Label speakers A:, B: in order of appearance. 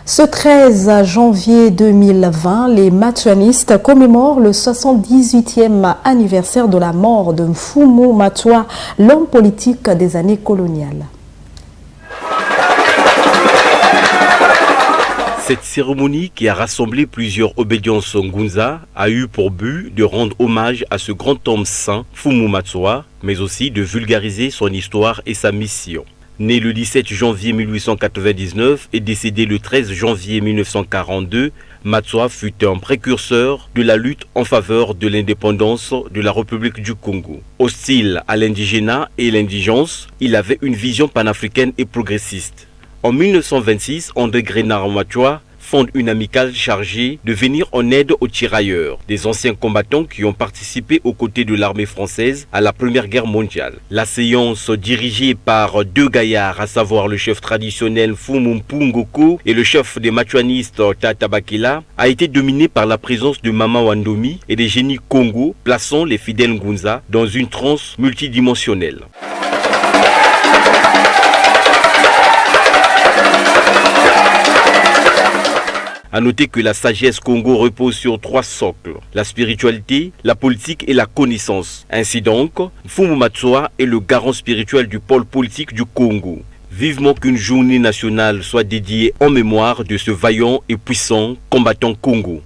A: Ce 13 janvier 2020, les matuanistes commémorent le 78e anniversaire de la mort de Mfumu Matswa, l'homme politique des années coloniales.
B: Cette cérémonie, qui a rassemblé plusieurs obédiences Ngunza, a eu pour but de rendre hommage à ce grand homme saint, Mfumu Matswa, mais aussi de vulgariser son histoire et sa mission. Né le 17 janvier 1899 et décédé le 13 janvier 1942, Matswa fut un précurseur de la lutte en faveur de l'indépendance de la République du Congo. Hostile à l'indigénat et l'indigence, il avait une vision panafricaine et progressiste. En 1926, André Grenard Matswa fonde une amicale chargée de venir en aide aux tirailleurs, des anciens combattants qui ont participé aux côtés de l'armée française à la Première Guerre mondiale. La séance, dirigée par deux gaillards, à savoir le chef traditionnel Mfumu Ngoko et le chef des matuanistes Tata Bakila, a été dominée par la présence de Mama Wandomi et des génies Congo, plaçant les fidèles Ngunza dans une transe multidimensionnelle. A noter que la sagesse Congo repose sur trois socles: la spiritualité, la politique et la connaissance. Ainsi donc, Mfumu Matswa est le garant spirituel du pôle politique du Congo. Vivement qu'une journée nationale soit dédiée en mémoire de ce vaillant et puissant combattant Congo.